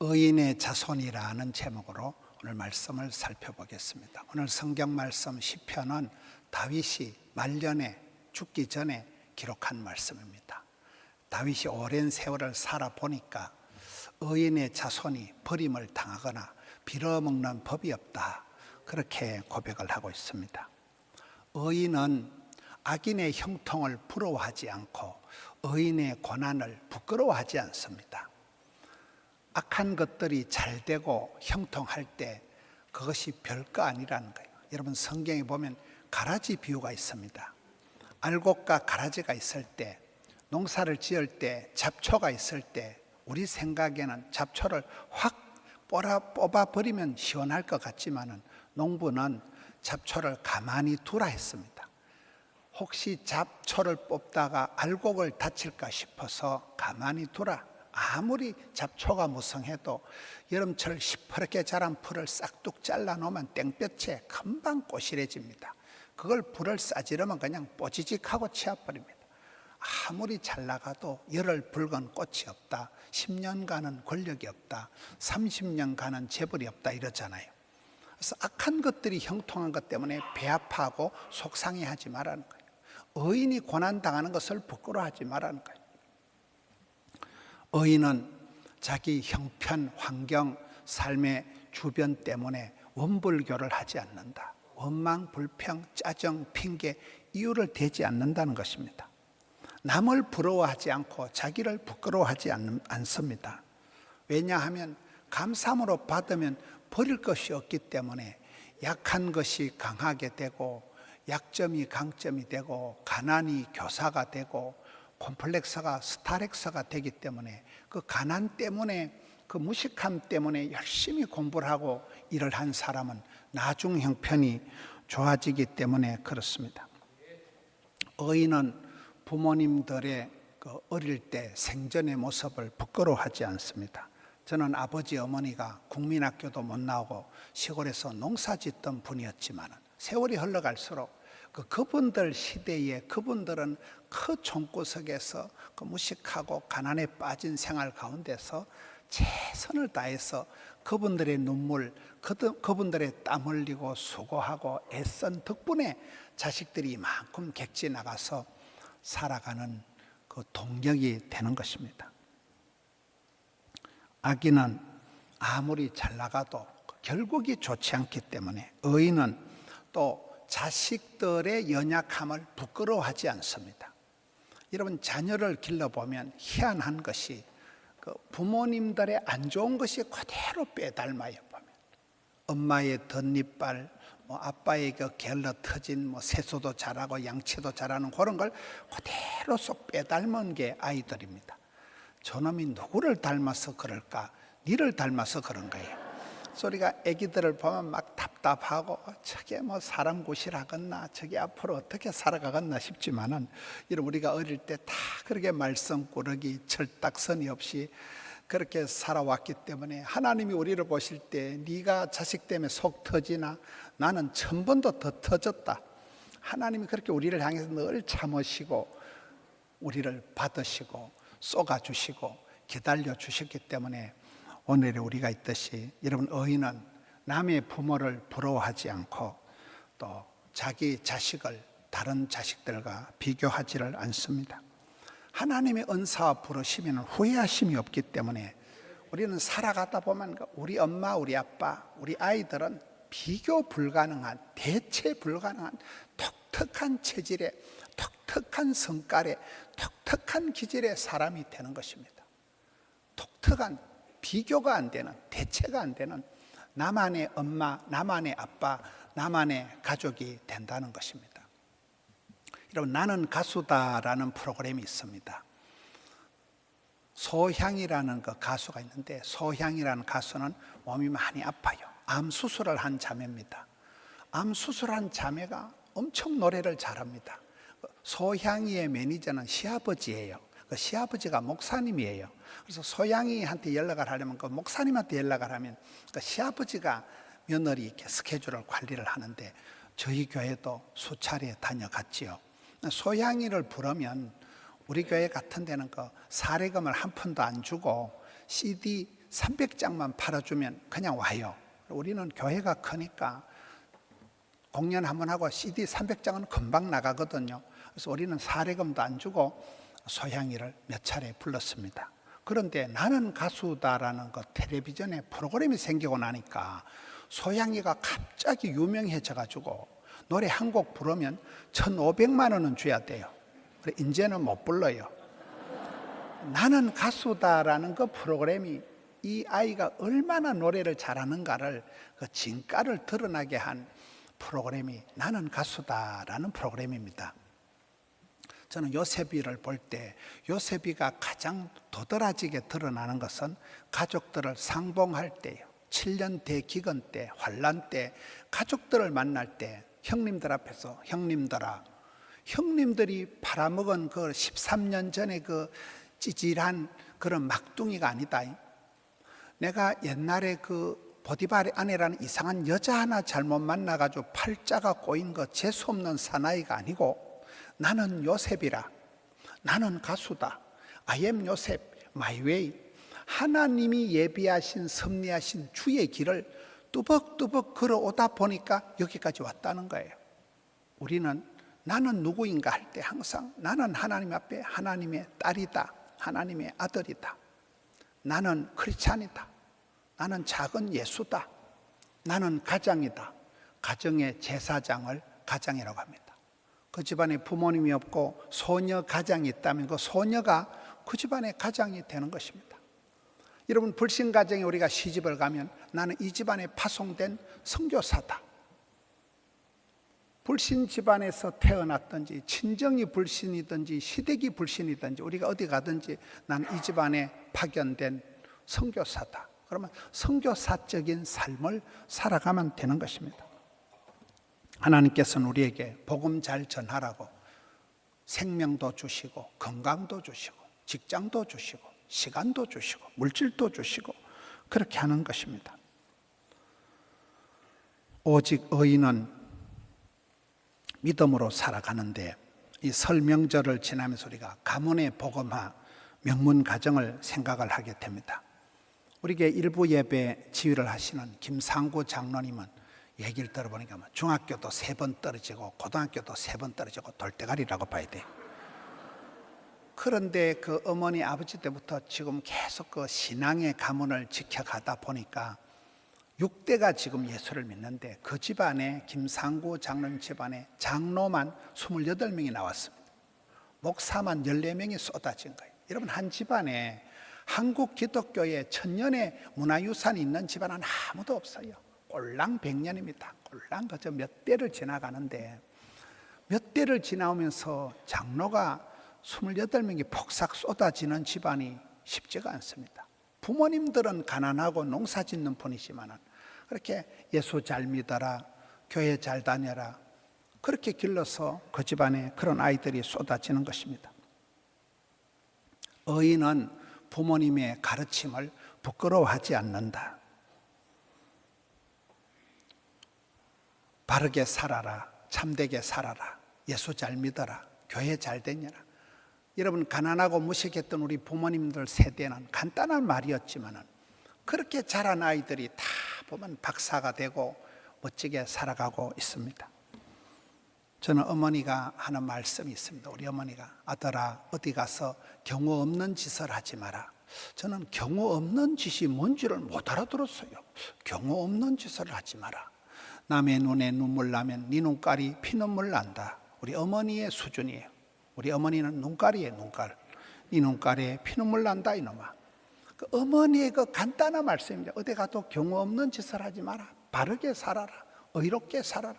의인의 자손이라는 제목으로 오늘 말씀을 살펴보겠습니다. 오늘 성경 말씀 시편은 다윗이 말년에 죽기 전에 기록한 말씀입니다. 다윗이 오랜 세월을 살아보니까 의인의 자손이 버림을 당하거나 빌어먹는 법이 없다, 그렇게 고백을 하고 있습니다. 의인은 악인의 형통을 부러워하지 않고 의인의 고난을 부끄러워하지 않습니다. 악한 것들이 잘 되고 형통할 때 그것이 별거 아니라는 거예요. 여러분, 성경에 보면 가라지 비유가 있습니다. 알곡과 가라지가 있을 때, 농사를 지을 때, 잡초가 있을 때 우리 생각에는 잡초를 확 뽑아버리면 시원할 것 같지만 농부는 잡초를 가만히 두라 했습니다. 혹시 잡초를 뽑다가 알곡을 다칠까 싶어서 가만히 두라. 아무리 잡초가 무성해도 여름철 시퍼렇게 자란 풀을 싹둑 잘라놓으면 땡볕에 금방 꼬실해집니다. 그걸 불을 싸지르면 그냥 뽀지직하고 치워버립니다. 아무리 잘 나가도 열흘 붉은 꽃이 없다, 10년간은 권력이 없다, 30년간은 재벌이 없다, 이러잖아요. 그래서 악한 것들이 형통한 것 때문에 배 아파하고 속상해하지 말라는 거예요. 의인이 고난당하는 것을 부끄러워하지 말라는 거예요. 의인은 자기 형편, 환경, 삶의 주변 때문에 원불교를 하지 않는다. 원망, 불평, 짜증, 핑계, 이유를 대지 않는다는 것입니다. 남을 부러워하지 않고 자기를 부끄러워하지 않습니다. 왜냐하면 감사함으로 받으면 버릴 것이 없기 때문에 약한 것이 강하게 되고, 약점이 강점이 되고, 가난이 교사가 되고, 콤플렉스가 스타렉스가 되기 때문에, 그 가난 때문에, 그 무식함 때문에 열심히 공부를 하고 일을 한 사람은 나중 형편이 좋아지기 때문에 그렇습니다. 의인은 부모님들의 그 어릴 때 생전의 모습을 부끄러워하지 않습니다. 저는 아버지 어머니가 국민학교도 못 나오고 시골에서 농사 짓던 분이었지만 세월이 흘러갈수록 그분들 시대에 그분들은 그 총구석에서 그 무식하고 가난에 빠진 생활 가운데서 최선을 다해서 그분들의 눈물, 그분들의 땀 흘리고 수고하고 애쓴 덕분에 자식들이 이만큼 객지 나가서 살아가는 그 동력이 되는 것입니다. 악인은 아무리 잘 나가도 결국이 좋지 않기 때문에 의인은 또 자식들의 연약함을 부끄러워하지 않습니다. 여러분, 자녀를 길러보면 희한한 것이 그 부모님들의 안 좋은 것이 그대로 빼닮아요. 보면 엄마의 덧니빨, 아빠의 그 게을러 터진 세수도 잘하고 양치도 잘하는 그런 걸 그대로 쏙 빼닮은 게 아이들입니다. 저놈이 누구를 닮아서 그럴까? 니를 닮아서 그런 거예요. 우리가 애기들을 보면 막 답답하고 저게 사람 구실하겠나, 저게 앞으로 어떻게 살아가겠나 싶지만은 우리가 어릴 때 다 그렇게 말썽꾸러기 철딱서니 없이 그렇게 살아왔기 때문에 하나님이 우리를 보실 때 네가 자식 때문에 속 터지나, 나는 1000번도 더 터졌다. 하나님이 그렇게 우리를 향해서 늘 참으시고 우리를 받으시고 쏘아주시고 기다려 주셨기 때문에 오늘의 우리가 있듯이, 여러분, 의인은 남의 부모를 부러워하지 않고 또 자기 자식을 다른 자식들과 비교하지를 않습니다. 하나님의 은사와 부르심에는 후회하심이 없기 때문에 우리는 살아가다 보면 우리 엄마, 우리 아빠, 우리 아이들은 비교 불가능한, 대체 불가능한 독특한 체질의, 독특한 성깔의, 독특한 기질의 사람이 되는 것입니다. 독특한, 비교가 안 되는, 대체가 안 되는 나만의 엄마, 나만의 아빠, 나만의 가족이 된다는 것입니다. 여러분, 나는 가수다라는 프로그램이 있습니다. 소향이라는 그 가수가 있는데, 소향이라는 가수는 몸이 많이 아파요. 암 수술을 한 자매입니다. 암 수술한 자매가 엄청 노래를 잘합니다. 소향이의 매니저는 시아버지예요. 그 시아버지가 목사님이에요. 그래서 소양이한테 연락을 하려면 그 목사님한테 연락을 하면 그 시아버지가 며느리 이렇게 스케줄을 관리를 하는데, 저희 교회도 수차례 다녀갔지요. 소양이를 부르면 우리 교회 같은 데는 그 사례금을 한 푼도 안 주고 CD 300장만 팔아주면 그냥 와요. 우리는 교회가 크니까 공연 한번 하고 CD 300장은 금방 나가거든요. 그래서 우리는 사례금도 안 주고 소향이를 몇 차례 불렀습니다. 그런데 나는 가수다라는 그 텔레비전에 프로그램이 생기고 나니까 소향이가 갑자기 유명해져 가지고 노래 한 곡 부르면 1,500만 원은 줘야 돼요. 그래 이제는 못 불러요. 나는 가수다라는 그 프로그램이 이 아이가 얼마나 노래를 잘하는가를 그 진가를 드러나게 한 프로그램이 나는 가수다라는 프로그램입니다. 저는 요셉이를 볼 때 요셉이가 가장 도드라지게 드러나는 것은 가족들을 상봉할 때예요. 7년 대기근 때, 환란 때, 가족들을 만날 때 형님들 앞에서 형님들아, 형님들이 팔아먹은 그 13년 전에 그 찌질한 그런 막둥이가 아니다. 내가 옛날에 그 보디발의 아내라는 이상한 여자 하나 잘못 만나가지고 팔자가 꼬인 거 재수없는 사나이가 아니고 나는 요셉이라. 나는 가수다. I am 요셉, my way. 하나님이 예비하신 섭리하신 주의 길을 뚜벅뚜벅 걸어오다 보니까 여기까지 왔다는 거예요. 우리는 나는 누구인가 할 때 항상 나는 하나님 앞에 하나님의 딸이다. 하나님의 아들이다. 나는 크리스찬이다. 나는 작은 예수다. 나는 가장이다. 가정의 제사장을 가장이라고 합니다. 그 집안에 부모님이 없고 소녀 가장이 있다면 그 소녀가 그 집안의 가장이 되는 것입니다. 여러분 불신 가정에 우리가 시집을 가면 나는 이 집안에 파송된 선교사다. 불신 집안에서 태어났든지 친정이 불신이든지 시댁이 불신이든지 우리가 어디 가든지 나는 이 집안에 파견된 선교사다. 그러면 선교사적인 삶을 살아가면 되는 것입니다. 하나님께서는 우리에게 복음 잘 전하라고 생명도 주시고 건강도 주시고 직장도 주시고 시간도 주시고 물질도 주시고 그렇게 하는 것입니다. 오직 의인은 믿음으로 살아가는데 이 설 명절을 지나면서 우리가 가문의 복음화 명문 가정을 생각을 하게 됩니다. 우리에게 일부 예배 지휘를 하시는 김상구 장로님은 얘기를 들어보니까 중학교도 3번 떨어지고 고등학교도 3번 떨어지고 돌대가리라고 봐야 돼요. 그런데 그 어머니 아버지 때부터 지금 계속 그 신앙의 가문을 지켜가다 보니까 6대가 지금 예수를 믿는데 그 집안에 김상구 장로님 집안에 장로만 28명이 나왔습니다. 목사만 14명이 쏟아진 거예요. 여러분 한 집안에 한국 기독교의 천년의 문화유산이 있는 집안은 아무도 없어요. 꼴랑 100년입니다. 꼴랑 그저 몇 대를 지나가는데 몇 대를 지나오면서 장로가 28명이 폭삭 쏟아지는 집안이 쉽지가 않습니다. 부모님들은 가난하고 농사 짓는 분이지만 그렇게 예수 잘 믿어라, 교회 잘 다녀라 그렇게 길러서 그 집안에 그런 아이들이 쏟아지는 것입니다. 의인은 부모님의 가르침을 부끄러워하지 않는다. 바르게 살아라, 참되게 살아라, 예수 잘 믿어라, 교회 잘 다녀라. 여러분 가난하고 무식했던 우리 부모님들 세대는 간단한 말이었지만 그렇게 자란 아이들이 다 보면 박사가 되고 멋지게 살아가고 있습니다. 저는 어머니가 하는 말씀이 있습니다. 우리 어머니가 아들아 어디 가서 경우 없는 짓을 하지 마라. 저는 경우 없는 짓이 뭔지를 못 알아들었어요. 경우 없는 짓을 하지 마라. 남의 눈에 눈물 나면 네 눈깔이 피눈물 난다. 우리 어머니의 수준이에요. 우리 어머니는 눈깔이에요. 눈깔. 네 눈깔에 피눈물 난다 이놈아. 그 어머니의 그 간단한 말씀입니다. 어디 가도 경우 없는 짓을 하지 마라. 바르게 살아라. 의롭게 살아라.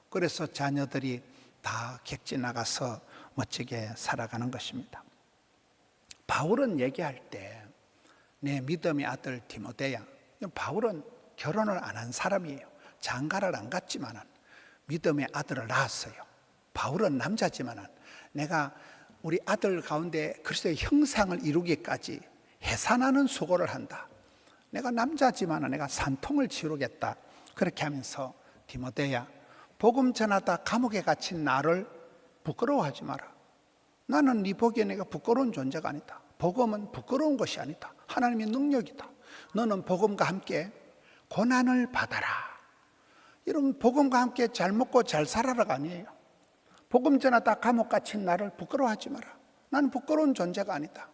그래서 자녀들이 다 객지 나가서 멋지게 살아가는 것입니다. 바울은 얘기할 때 내 믿음의 아들 디모데야. 바울은 결혼을 안 한 사람이에요. 장가를 안 갔지만 믿음의 아들을 낳았어요. 바울은 남자지만 내가 우리 아들 가운데 그리스도의 형상을 이루기까지 해산하는 수고를 한다. 내가 남자지만 내가 산통을 치르겠다. 그렇게 하면서 디모데야 복음 전하다 감옥에 갇힌 나를 부끄러워하지 마라. 나는 네 보기에 내가 부끄러운 존재가 아니다. 복음은 부끄러운 것이 아니다. 하나님의 능력이다. 너는 복음과 함께 고난을 받아라. 여러분, 복음과 함께 잘 먹고 잘 살아라가 아니에요. 복음 전하다 감옥 갇힌 나를 부끄러워하지 마라. 나는 부끄러운 존재가 아니다.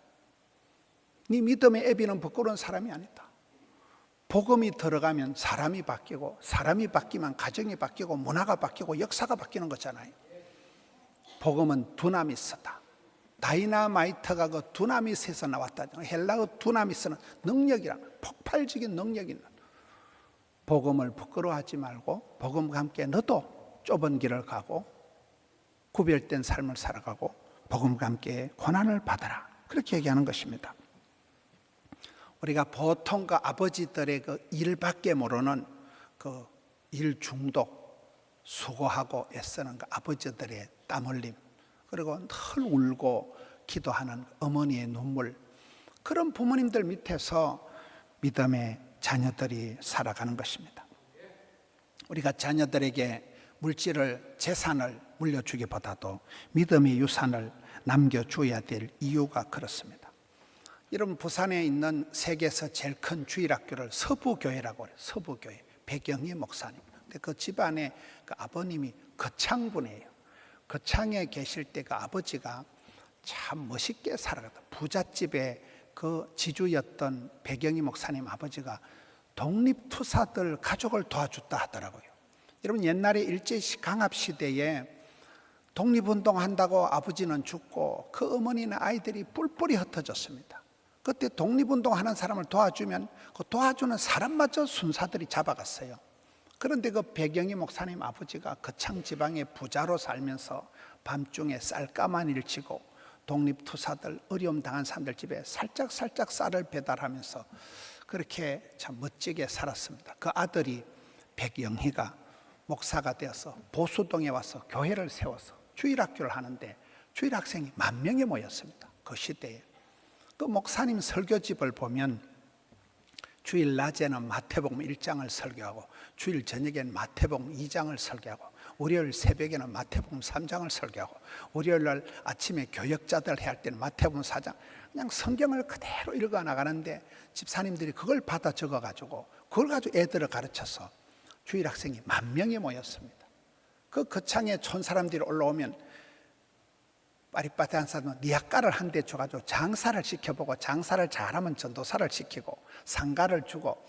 네 믿음의 애비는 부끄러운 사람이 아니다. 복음이 들어가면 사람이 바뀌고, 사람이 바뀌면 가정이 바뀌고, 문화가 바뀌고, 역사가 바뀌는 거잖아요. 복음은 두나미스다. 다이나마이트가 그 두나미스에서 나왔다. 헬라어 두나미스는 능력이라, 폭발적인 능력이 있는. 복음을 부끄러워하지 말고 복음과 함께 너도 좁은 길을 가고 구별된 삶을 살아가고 복음과 함께 고난을 받아라. 그렇게 얘기하는 것입니다. 우리가 보통 그 아버지들의 그 일밖에 모르는 그 일 중독, 수고하고 애쓰는 그 아버지들의 땀 흘림, 그리고 늘 울고 기도하는 어머니의 눈물, 그런 부모님들 밑에서 믿음의 자녀들이 살아가는 것입니다. 우리가 자녀들에게 물질을, 재산을 물려주기보다도 믿음의 유산을 남겨줘야 될 이유가 그렇습니다. 여러분, 부산에 있는 세계에서 제일 큰 주일학교를 서부교회라고 해요. 서부교회, 백영희 목사님. 근데 그 집안에 그 아버님이 거창분이에요. 거창에 계실 때 그 아버지가 참 멋있게 살아갔다. 부잣집에 그 지주였던 백영희 목사님 아버지가 독립투사들 가족을 도와줬다 하더라고요. 여러분, 옛날에 일제시 강압시대에 독립운동한다고 아버지는 죽고 그 어머니는 아이들이 뿔뿔이 흩어졌습니다. 그때 독립운동하는 사람을 도와주면 그 도와주는 사람마저 순사들이 잡아갔어요. 그런데 그 백영희 목사님 아버지가 거창 지방의 부자로 살면서 밤중에 쌀가마니를 치고 독립투사들, 어려움 당한 사람들 집에 살짝 쌀을 배달하면서 그렇게 참 멋지게 살았습니다. 그 아들이 백영희가 목사가 되어서 보수동에 와서 교회를 세워서 주일학교를 하는데 주일학생이 10,000명이 모였습니다. 그 시대에. 그 목사님 설교집을 보면 주일 낮에는 마태복음 1장을 설교하고 주일 저녁에는 마태복음 2장을 설교하고 월요일 새벽에는 마태복음 3장을 설교하고 월요일 날 아침에 교역자들 해야 할 때는 마태복음 4장, 그냥 성경을 그대로 읽어 나가는데 집사님들이 그걸 받아 적어 가지고 그걸 가지고 애들을 가르쳐서 주일 학생이 10,000명이 모였습니다. 그 거창에 촌 사람들이 올라오면 파리빠트한 사람은 니아까를 한 대 줘가지고 장사를 시켜보고 장사를 잘하면 전도사를 시키고 상가를 주고,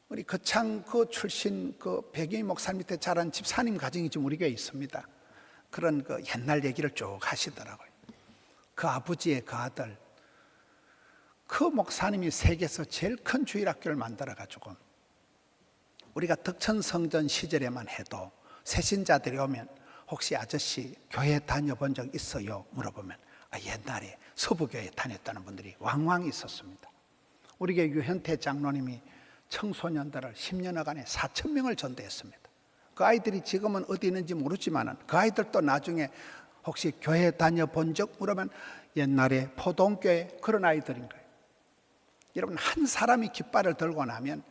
우리 거창 그 출신 그 백영희 목사 밑에 자란 집사님 가정이 지금 우리 교회에 있습니다. 그런 그 옛날 얘기를 쭉 하시더라고요. 그 아버지의 그 아들, 그 목사님이 세계에서 제일 큰 주일학교를 만들어가지고 우리가 덕천성전 시절에만 해도 새신자들이 오면 혹시 아저씨 교회 다녀본 적 있어요? 물어보면 옛날에 서부교회 다녔다는 분들이 왕왕 있었습니다. 우리 교회 유현태 장로님이 청소년들을 10년여간에 4,000명을 전도했습니다. 그 아이들이 지금은 어디 있는지 모르지만 그 아이들도 나중에 혹시 교회 다녀본 적 물으면 옛날에 포동교회 그런 아이들인 거예요. 여러분, 한 사람이 깃발을 들고 나면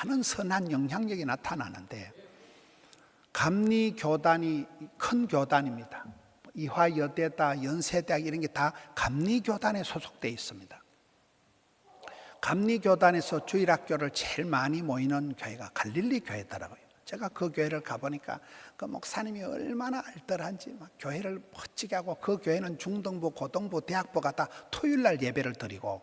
많은 선한 영향력이 나타나는데, 감리교단이 큰 교단입니다. 이화여대다, 연세대학 이런 게 다 감리교단에 소속되어 있습니다. 감리교단에서 주일학교를 제일 많이 모이는 교회가 갈릴리 교회더라고요. 제가 그 교회를 가보니까 그 목사님이 얼마나 알뜰한지 막 교회를 멋지게 하고, 그 교회는 중등부, 고등부, 대학부가 다 토요일날 예배를 드리고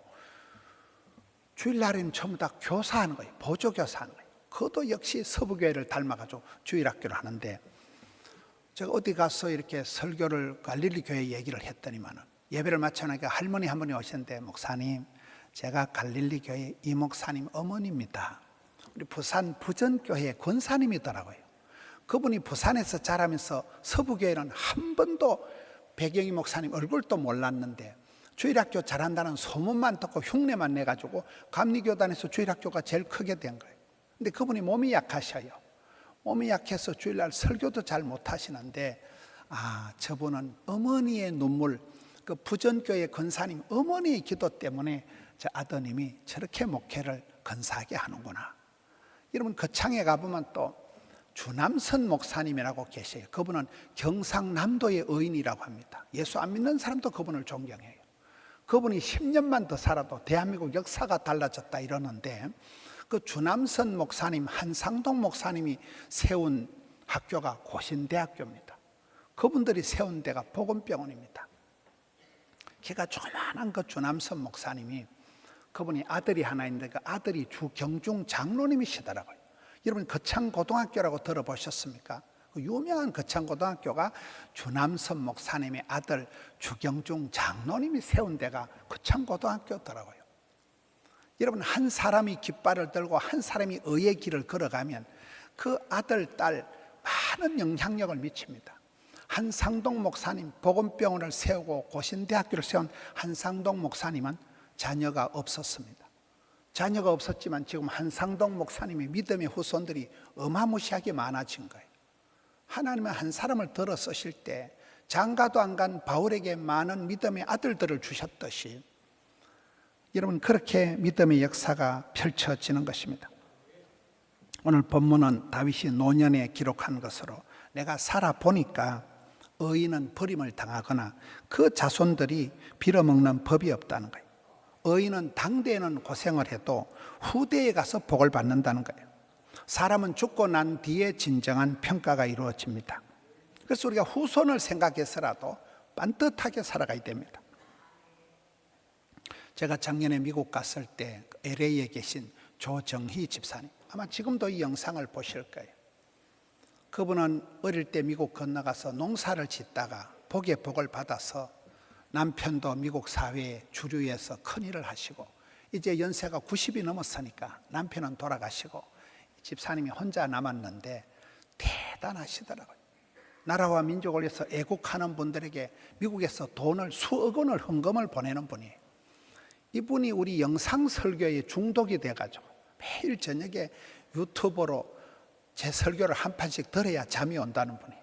주일날에는 전부 다 교사하는 거예요. 보조교사하는 거예요. 그것도 역시 서부교회를 닮아가지고 주일학교를 하는데, 제가 어디 가서 이렇게 설교를 갈릴리 교회 얘기를 했더니만은 예배를 마쳐나니까 할머니 한 분이 오셨는데, 목사님, 제가 갈릴리 교회 이 목사님 어머니입니다. 우리 부산 부전교회 권사님이더라고요. 그분이 부산에서 자라면서 서부교회는 한 번도 백영희 목사님 얼굴도 몰랐는데 주일학교 잘한다는 소문만 듣고 흉내만 내가지고 감리교단에서 주일학교가 제일 크게 된 거예요. 근데 그분이 몸이 약하셔요. 몸이 약해서 주일날 설교도 잘 못하시는데, 저분은 어머니의 눈물, 그 부전교회 권사님 어머니의 기도 때문에 저 아드님이 저렇게 목회를 건사하게 하는구나. 여러분, 거창에 가보면 또 주남선 목사님이라고 계세요. 그분은 경상남도의 의인이라고 합니다. 예수 안 믿는 사람도 그분을 존경해요. 그분이 10년만 더 살아도 대한민국 역사가 달라졌다 이러는데, 그 주남선 목사님, 한상동 목사님이 세운 학교가 고신대학교입니다. 그분들이 세운 데가 복음병원입니다. 걔가 조그만한 그 주남선 목사님이, 그분이 아들이 하나 있는데 그 아들이 주경중 장로님이시더라고요. 여러분 거창고등학교라고 들어보셨습니까? 그 유명한 거창고등학교가 주남선 목사님의 아들 주경중 장로님이 세운 데가 거창고등학교더라고요. 여러분 한 사람이 깃발을 들고 한 사람이 의의 길을 걸어가면 그 아들, 딸 많은 영향력을 미칩니다. 한상동 목사님, 복음병원을 세우고 고신대학교를 세운 한상동 목사님은 자녀가 없었습니다. 자녀가 없었지만 지금 한상동 목사님의 믿음의 후손들이 어마무시하게 많아진 거예요. 하나님은 한 사람을 들어 쓰실 때 장가도 안 간 바울에게 많은 믿음의 아들들을 주셨듯이 여러분 그렇게 믿음의 역사가 펼쳐지는 것입니다. 오늘 본문은 다윗이 노년에 기록한 것으로, 내가 살아보니까 의인은 버림을 당하거나 그 자손들이 빌어먹는 법이 없다는 거예요. 의인은 당대에는 고생을 해도 후대에 가서 복을 받는다는 거예요. 사람은 죽고 난 뒤에 진정한 평가가 이루어집니다. 그래서 우리가 후손을 생각해서라도 반듯하게 살아가야 됩니다. 제가 작년에 미국 갔을 때 LA에 계신 조정희 집사님, 아마 지금도 이 영상을 보실 거예요. 그분은 어릴 때 미국 건너가서 농사를 짓다가 복의 복을 받아서 남편도 미국 사회의 주류에서 큰 일을 하시고 이제 연세가 90이 넘었으니까 남편은 돌아가시고 집사님이 혼자 남았는데 대단하시더라고요. 나라와 민족을 위해서 애국하는 분들에게 미국에서 돈을 수억 원을 헌금을 보내는 분이에요. 이분이 우리 영상 설교에 중독이 돼가지고 매일 저녁에 유튜브로 제 설교를 한 판씩 들어야 잠이 온다는 분이에요.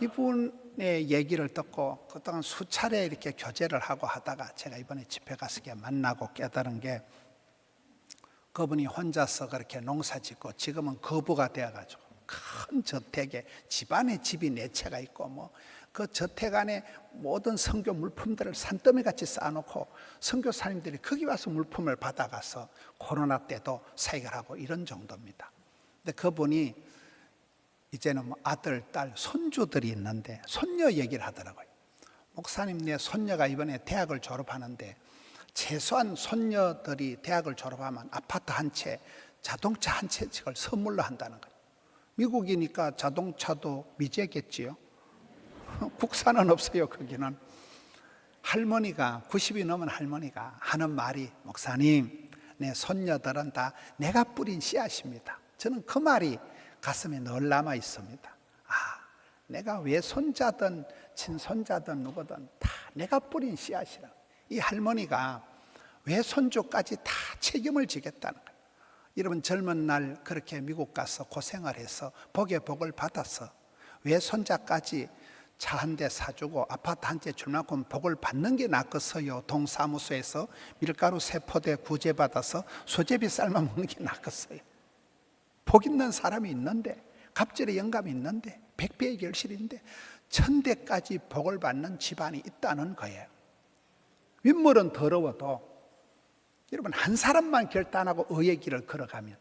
이분의 얘기를 듣고 그동안 수차례 이렇게 교제를 하고 하다가 제가 이번에 집회 가서 만나고 깨달은 게, 그분이 혼자서 그렇게 농사 짓고 지금은 거부가 되어가지고 큰 저택에 집안에 집이 4채가 있고 그 저택 안에 모든 선교 물품들을 산더미같이 쌓아놓고 선교사님들이 거기 와서 물품을 받아가서 코로나 때도 사역을 하고 이런 정도입니다. 근데 그분이 이제는 아들, 딸, 손주들이 있는데 손녀 얘기를 하더라고요. 목사님, 내 손녀가 이번에 대학을 졸업하는데 최소한 손녀들이 대학을 졸업하면 아파트 한 채, 자동차 한 채씩을 선물로 한다는 거예요. 미국이니까 자동차도 미제겠지요. 국산은 없어요. 거기는. 할머니가 90이 넘은 할머니가 하는 말이, 목사님, 내 손녀들은 다 내가 뿌린 씨앗입니다. 저는 그 말이 가슴에 늘 남아 있습니다. 내가 외손자든 친손자든 누구든 다 내가 뿌린 씨앗이라. 이 할머니가 외손주까지 다 책임을 지겠다는 거예요. 여러분 젊은 날 그렇게 미국 가서 고생을 해서 복의 복을 받아서 외손자까지 차 한 대 사주고 아파트 한 채 줄 만큼 복을 받는 게 낫겠어요? 동사무소에서 밀가루 3포대 구제받아서 수제비 삶아 먹는 게 낫겠어요? 복 있는 사람이 있는데, 갑절의 영감이 있는데, 백배의 결실인데 1000대까지 복을 받는 집안이 있다는 거예요. 윗물은 더러워도 여러분 한 사람만 결단하고 의의 길을 걸어가면,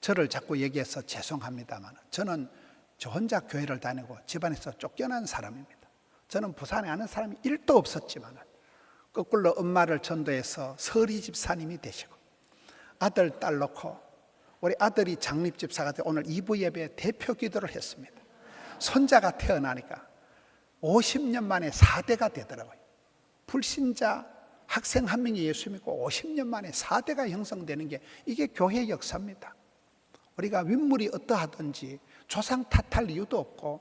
저를 자꾸 얘기해서 죄송합니다만 저는 저 혼자 교회를 다니고 집안에서 쫓겨난 사람입니다. 저는 부산에 아는 사람이 1도 없었지만 거꾸로 엄마를 전도해서 서리 집사님이 되시고 아들, 딸 놓고 우리 아들이 장립집사가 되어 오늘 2부 예배에 대표 기도를 했습니다. 손자가 태어나니까 50년 만에 4대가 되더라고요. 불신자 학생 한 명이 예수 믿고 50년 만에 4대가 형성되는 게 이게 교회의 역사입니다. 우리가 윗물이 어떠하든지 조상 탓할 이유도 없고,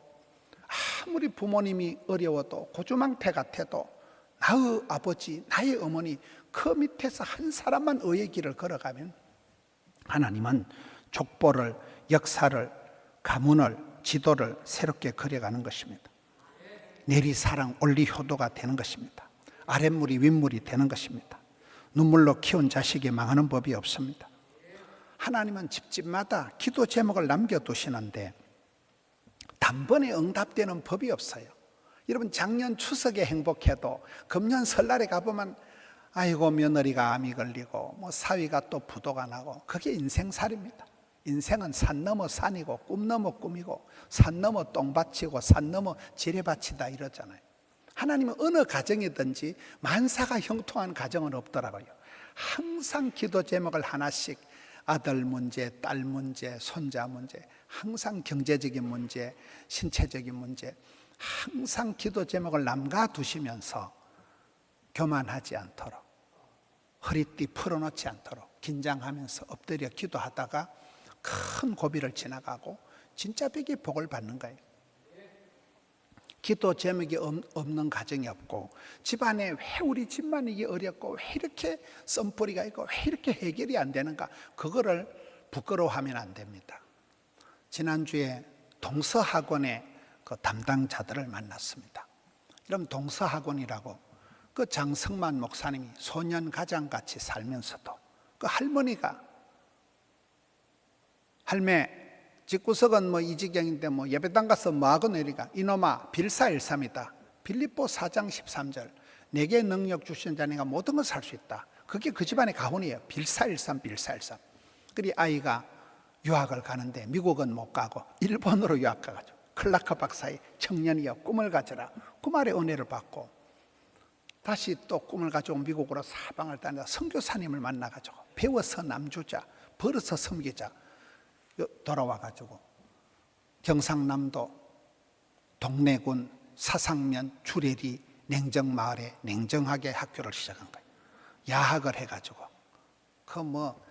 아무리 부모님이 어려워도 고주망태 같아도 나의 아버지, 나의 어머니 그 밑에서 한 사람만 의의 길을 걸어가면 하나님은 족보를, 역사를, 가문을, 지도를 새롭게 그려가는 것입니다. 내리사랑 올리효도가 되는 것입니다. 아랫물이 윗물이 되는 것입니다. 눈물로 키운 자식이 망하는 법이 없습니다. 하나님은 집집마다 기도 제목을 남겨두시는데 단번에 응답되는 법이 없어요. 여러분 작년 추석에 행복해도 금년 설날에 가보면 아이고 며느리가 암이 걸리고 뭐 사위가 또 부도가 나고 그게 인생살입니다. 인생은 산 넘어 산이고 꿈 넘어 꿈이고 산 넘어 똥밭이고 산 넘어 지뢰밭이다 이러잖아요. 하나님은 어느 가정이든지 만사가 형통한 가정은 없더라고요. 항상 기도 제목을 하나씩 아들 문제, 딸 문제, 손자 문제, 항상 경제적인 문제, 신체적인 문제 항상 기도 제목을 남가 두시면서 교만하지 않도록 허리띠 풀어놓지 않도록 긴장하면서 엎드려 기도하다가 큰 고비를 지나가고 진짜 벽이 복을 받는 거예요. 기도 제목이 없는 가정이 없고 집안에 왜 우리 집만 이게 어렵고 왜 이렇게 썸뿌리가 있고 왜 이렇게 해결이 안 되는가, 그거를 부끄러워하면 안 됩니다. 지난주에 동서학원의 그 담당자들을 만났습니다. 이런 동서학원이라고 그 장성만 목사님이 소년 가장같이 살면서도 그 할머니가 할매 집구석은 뭐 이 지경인데 뭐 예배당 가서 뭐 하고 내리가 이놈아 빌사일삼이다. 빌립보 4장 13절 내게 능력 주신 자네가 모든 것을 할 수 있다. 그게 그 집안의 가훈이에요. 빌사일삼 빌사일삼. 그리 아이가 유학을 가는데 미국은 못 가고 일본으로 유학 가가지고 클라크 박사의 청년이여 꿈을 가져라. 그 말에 은혜를 받고 다시 또 꿈을 가지고 미국으로 사방을 다니다 선교사님을 만나가지고 배워서 남주자 벌어서 섬기자 돌아와가지고 경상남도 동래군 사상면 주례리 냉정마을에 냉정하게 학교를 시작한 거예요. 야학을 해가지고 그 뭐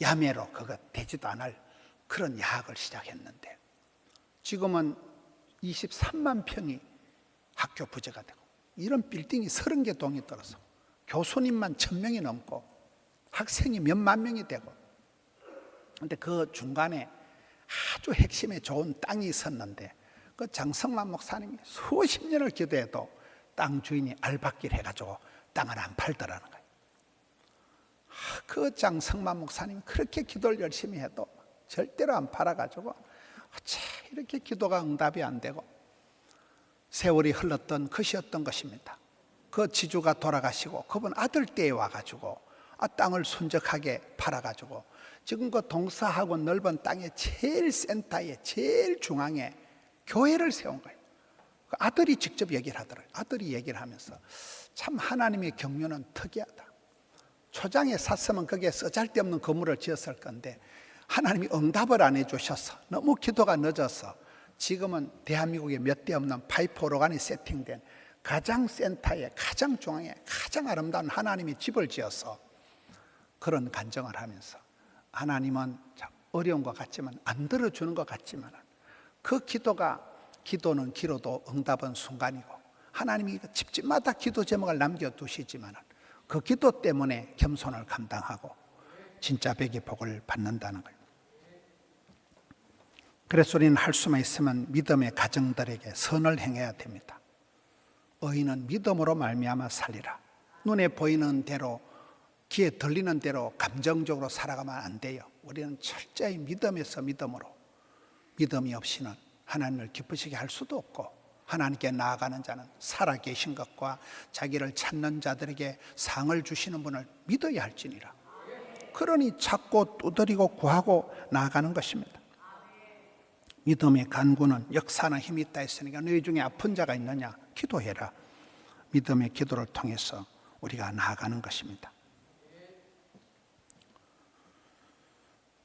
야매로 그거 되지도 않을 그런 야학을 시작했는데 지금은 23만 평이 학교 부재가 되고 이런 빌딩이 30개 동이 들어서 교수님만 1000명이 넘고 학생이 몇만 명이 되고, 근데 그 중간에 아주 핵심에 좋은 땅이 있었는데 그 장성만 목사님이 수십 년을 기도해도 땅 주인이 알박기를 해가지고 땅을 안 팔더라는 거예요. 그 장성만 목사님이 그렇게 기도를 열심히 해도 절대로 안 팔아가지고 어째 이렇게 기도가 응답이 안 되고 세월이 흘렀던 것이었던 것입니다. 그 지주가 돌아가시고 그분 아들 때에 와가지고 땅을 순적하게 팔아가지고 지금 그 동서학원 넓은 땅의 제일 센터에 제일 중앙에 교회를 세운 거예요. 그 아들이 직접 얘기를 하더라고요. 아들이 얘기를 하면서 참 하나님의 경륜은 특이하다. 초장에 샀으면 거기에 쓰잘데없는 건물을 지었을 건데 하나님이 응답을 안 해주셔서 너무 기도가 늦어서 지금은 대한민국에 몇 대 없는 파이프 오르간이 세팅된 가장 센터에 가장 중앙에 가장 아름다운 하나님의 집을 지어서 그런 간증을 하면서 하나님은 어려운 것 같지만 안 들어주는 것 같지만 그 기도는 기로도 응답은 순간이고 하나님이 집집마다 기도 제목을 남겨두시지만 그 기도 때문에 겸손을 감당하고 진짜 백의 복을 받는다는 거예요. 그래서 우리는 할 수만 있으면 믿음의 가정들에게 선을 행해야 됩니다. 의인은 믿음으로 말미암아 살리라. 눈에 보이는 대로 귀에 들리는 대로 감정적으로 살아가면 안 돼요. 우리는 철저히 믿음에서 믿음으로, 믿음이 없이는 하나님을 기쁘시게 할 수도 없고 하나님께 나아가는 자는 살아계신 것과 자기를 찾는 자들에게 상을 주시는 분을 믿어야 할지니라. 그러니 찾고 두드리고 구하고 나아가는 것입니다. 믿음의 간구는 역사하는 힘이 있다 했으니까 너희 중에 아픈 자가 있느냐 기도해라. 믿음의 기도를 통해서 우리가 나아가는 것입니다.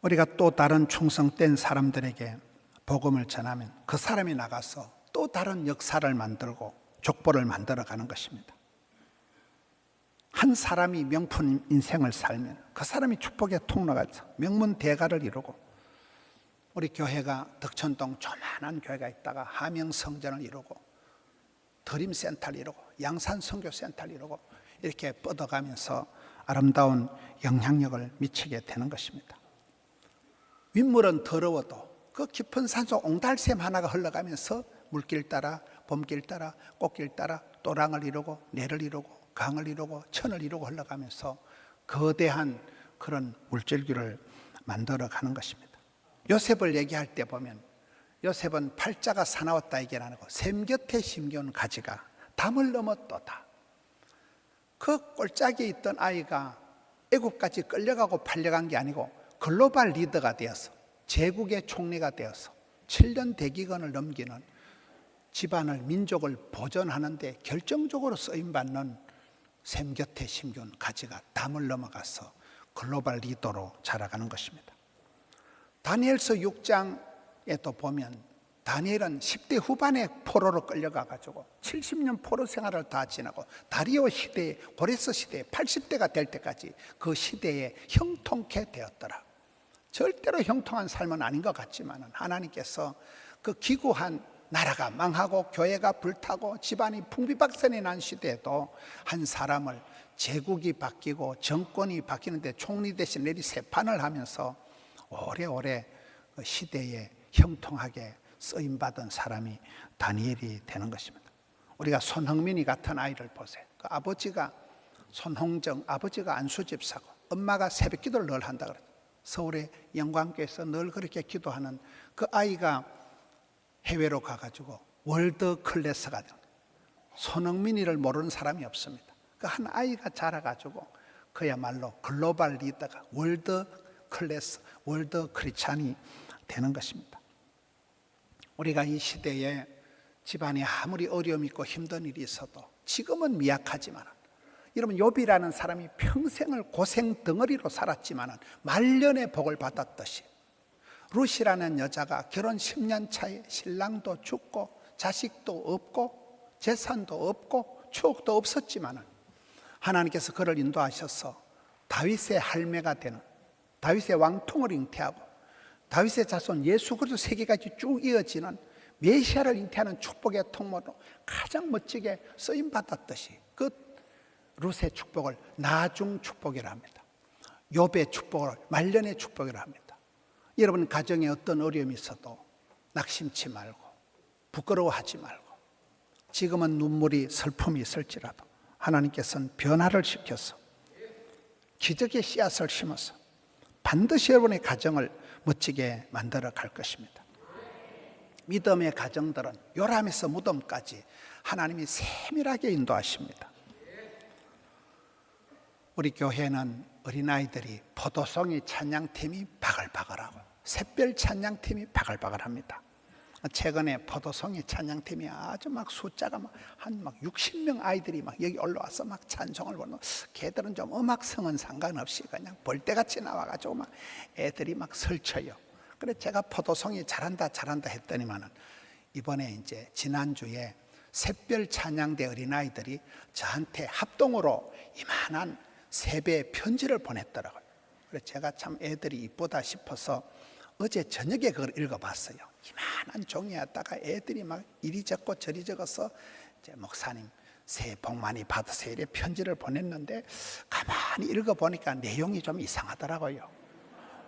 우리가 또 다른 충성된 사람들에게 복음을 전하면 그 사람이 나가서 또 다른 역사를 만들고 족보를 만들어가는 것입니다. 한 사람이 명품 인생을 살면 그 사람이 축복의 통로가 돼서 명문 대가를 이루고, 우리 교회가 덕천동 조만한 교회가 있다가 하명성전을 이루고 드림센터를 이루고 양산선교센터를 이루고 이렇게 뻗어가면서 아름다운 영향력을 미치게 되는 것입니다. 윗물은 더러워도 그 깊은 산속 옹달샘 하나가 흘러가면서 물길 따라 봄길 따라 꽃길 따라 또랑을 이루고 내를 이루고 강을 이루고 천을 이루고 흘러가면서 거대한 그런 물줄기를 만들어가는 것입니다. 요셉을 얘기할 때 보면 요셉은 팔자가 사나웠다 얘기는 안 하고 샘 곁에 심겨온 가지가 담을 넘었도다. 그 꼴짝에 있던 아이가 애국까지 끌려가고 팔려간 게 아니고 글로벌 리더가 되어서 제국의 총리가 되어서 7년 대기근을 넘기는 집안을 민족을 보존하는 데 결정적으로 쓰임받는 샘 곁에 심겨온 가지가 담을 넘어가서 글로벌 리더로 자라가는 것입니다. 다니엘서 6장에 또 보면 다니엘은 10대 후반에 포로로 끌려가가지고 70년 포로 생활을 다 지나고 다리오 시대에 고레스 시대에 80대가 될 때까지 그 시대에 형통케 되었더라. 절대로 형통한 삶은 아닌 것 같지만 하나님께서 그 기구한 나라가 망하고 교회가 불타고 집안이 풍비박산이 난 시대에도 한 사람을 제국이 바뀌고 정권이 바뀌는데 총리 대신 내리 세판을 하면서 오래오래 시대에 형통하게 쓰임받은 사람이 다니엘이 되는 것입니다. 우리가 손흥민이 같은 아이를 보세요. 그 아버지가 손홍정, 아버지가 안수집사고 엄마가 새벽 기도를 늘 한다 그랬어요. 서울의 영광교회에서 늘 그렇게 기도하는 그 아이가 해외로 가가지고 월드 클래스가 된 손흥민이를 모르는 사람이 없습니다. 그 한 아이가 자라가지고 그야말로 글로벌 리더가 월드 클래스, 월드 크리스찬이 되는 것입니다. 우리가 이 시대에 집안에 아무리 어려움이 있고 힘든 일이 있어도 지금은 미약하지만 여러분 욥이라는 사람이 평생을 고생 덩어리로 살았지만 말년의 복을 받았듯이 룻이라는 여자가 결혼 10년 차에 신랑도 죽고 자식도 없고 재산도 없고 추억도 없었지만 하나님께서 그를 인도하셔서 다윗의 할매가 되는 다윗의 왕통을 잉태하고 다윗의 자손 예수 그리스도 세계까지 쭉 이어지는 메시아를 잉태하는 축복의 통로로 가장 멋지게 쓰임받았듯이 그 룻의 축복을 나중 축복이라 합니다. 욥의 축복을 말년의 축복이라 합니다. 여러분 가정에 어떤 어려움이 있어도 낙심치 말고 부끄러워하지 말고 지금은 눈물이 슬픔이 있을지라도 하나님께서는 변화를 시켜서 기적의 씨앗을 심어서 반드시 여러분의 가정을 멋지게 만들어 갈 것입니다. 믿음의 가정들은 요람에서 무덤까지 하나님이 세밀하게 인도하십니다. 우리 교회는 어린아이들이 포도송이 찬양팀이 바글바글하고 샛별 찬양팀이 바글바글합니다. 최근에 포도송이 찬양팀이 아주 막 숫자가 한 60명 아이들이 막 여기 올라와서 막 찬송을 부르는 걔들은 좀 음악성은 상관없이 그냥 벌떼같이 나와가지고 막 애들이 막 설쳐요. 그래 제가 포도송이 잘한다 했더니만은 이번에 이제 지난주에 샛별 찬양대 어린아이들이 저한테 합동으로 이만한 세배 편지를 보냈더라고요. 그래서 제가 참 애들이 이쁘다 싶어서 어제 저녁에 그걸 읽어봤어요. 이만한 종이에다가 애들이 막 이리 적고 저리 적어서 이제 목사님 새해 복 많이 받으세요 이렇게 편지를 보냈는데 가만히 읽어보니까 내용이 좀 이상하더라고요.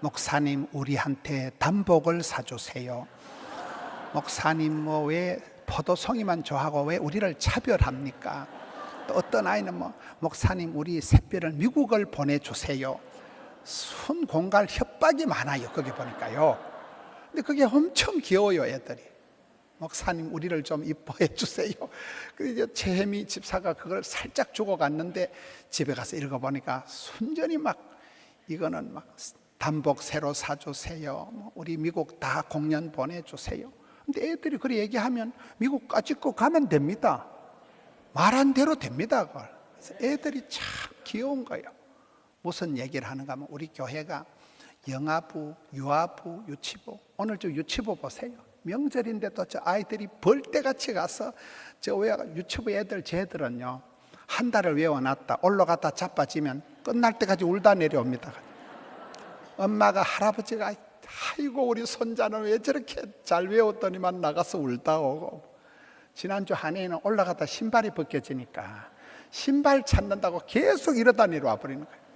목사님 우리한테 단복을 사주세요. 목사님 뭐 왜 포도송이만 좋아하고 왜 우리를 차별합니까? 또 어떤 아이는 뭐 목사님 우리 샛별을 미국을 보내주세요. 순공갈 협박이 많아요. 거기 보니까요. 근데 그게 엄청 귀여워요. 애들이 목사님 우리를 좀 이뻐해 주세요. 그래서 최혜미 집사가 그걸 살짝 주고 갔는데 집에 가서 읽어보니까 순전히 막 이거는 막 단복 새로 사주세요. 우리 미국 다 공연 보내주세요. 근데 애들이 그렇게 얘기하면 미국까지 꼭 가면 됩니다. 말한 대로 됩니다. 그걸. 그래서 애들이 참 귀여운 거예요. 무슨 얘기를 하는가 하면 우리 교회가 영아부, 유아부, 유치부 오늘 저 유치부 보세요. 명절인데도 저 아이들이 벌떼같이 가서 저 유치부 애들 쟤들은요 한 달을 외워놨다 올라갔다 자빠지면 끝날 때까지 울다 내려옵니다. 엄마가 할아버지가 아이고 우리 손자는 왜 저렇게 잘 외웠더니만 나가서 울다 오고 지난주 한 해에는 올라가다 신발이 벗겨지니까 신발 찾는다고 계속 이러다 내려와 버리는 거예요.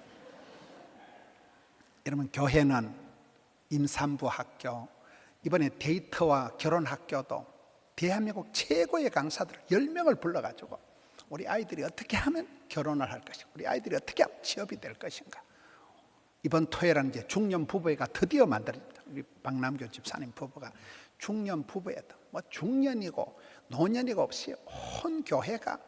여러분 교회는 임산부 학교 이번에 데이트와 결혼 학교도 대한민국 최고의 강사들 10명을 불러가지고 우리 아이들이 어떻게 하면 결혼을 할 것인가 우리 아이들이 어떻게 하면 취업이 될 것인가 이번 토요일은 이제 중년 부부회가 드디어 만들어집니다. 우리 박남교 집사님 부부가 중년 부부에도 중년이고 노년이고 없이 온 교회가,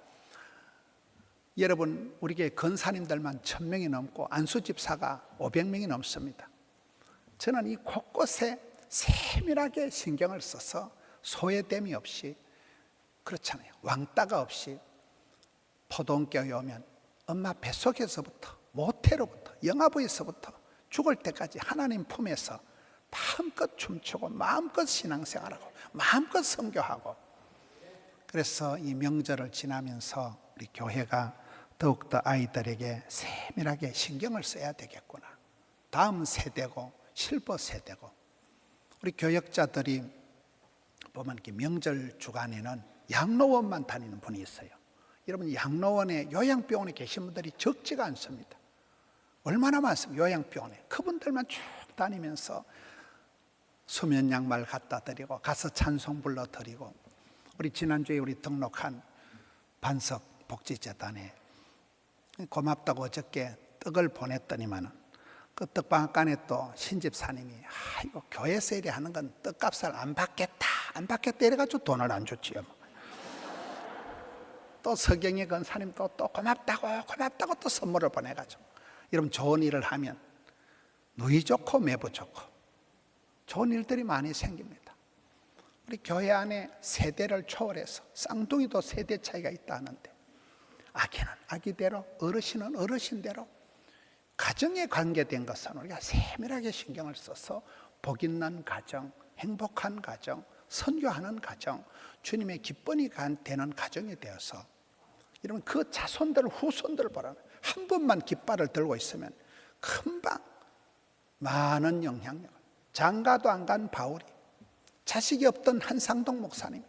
여러분 우리 교회 권사님들만 1000명이 넘고 안수집사가 500명이 넘습니다. 저는 이 곳곳에 세밀하게 신경을 써서 소외됨이 없이, 그렇잖아요, 왕따가 없이 포동교회 오면 엄마 뱃속에서부터, 모태로부터, 영아부에서부터 죽을 때까지 하나님 품에서 마음껏 춤추고 마음껏 신앙생활하고 마음껏 선교하고, 그래서 이 명절을 지나면서 우리 교회가 더욱더 아이들에게 세밀하게 신경을 써야 되겠구나. 다음 세대고 실버 세대고, 우리 교역자들이 보면 명절 주간에는 양로원만 다니는 분이 있어요. 여러분 양로원에, 요양병원에 계신 분들이 적지가 않습니다. 얼마나 많습니까? 요양병원에 그분들만 쭉 다니면서 수면 양말 갖다 드리고 가서 찬송 불러 드리고, 우리 지난주에 우리 등록한 반석 복지재단에 고맙다고 어저께 떡을 보냈더니만은 그 떡방앗간에 또 신집사님이 이거 교회에서 이래 하는 건 떡값을 안 받겠다 이래가지고 돈을 안 줬지요. 또 서경희 권사님 또 고맙다고 또 선물을 보내가지고, 여러분 좋은 일을 하면 누이 좋고 매부 좋고 좋은 일들이 많이 생깁니다. 우리 교회 안에 세대를 초월해서 쌍둥이도 세대 차이가 있다 하는데, 아기는 아기대로, 어르신은 어르신대로 가정에 관계된 것은 우리가 세밀하게 신경을 써서 복 있는 가정, 행복한 가정, 선교하는 가정, 주님의 기쁨이 되는 가정이 되어서, 여러분 그 자손들 후손들 보라, 한 분만 깃발을 들고 있으면 금방 많은 영향력을, 장가도 안 간 바울이, 자식이 없던 한상동 목사님,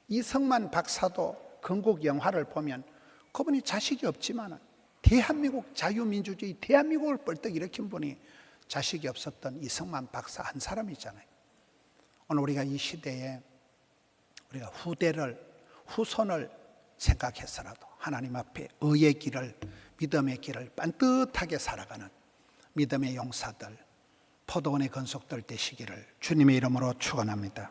이성만 박사도 건국 영화를 보면 그분이 자식이 없지만 대한민국 자유민주주의, 대한민국을 벌떡 일으킨 분이 자식이 없었던 이성만 박사 한 사람이잖아요. 오늘 우리가 이 시대에 우리가 후손을 생각해서라도 하나님 앞에 의의 길을, 믿음의 길을 반듯하게 살아가는 믿음의 용사들, 포도원의 건속들 되시기를 주님의 이름으로 축원합니다.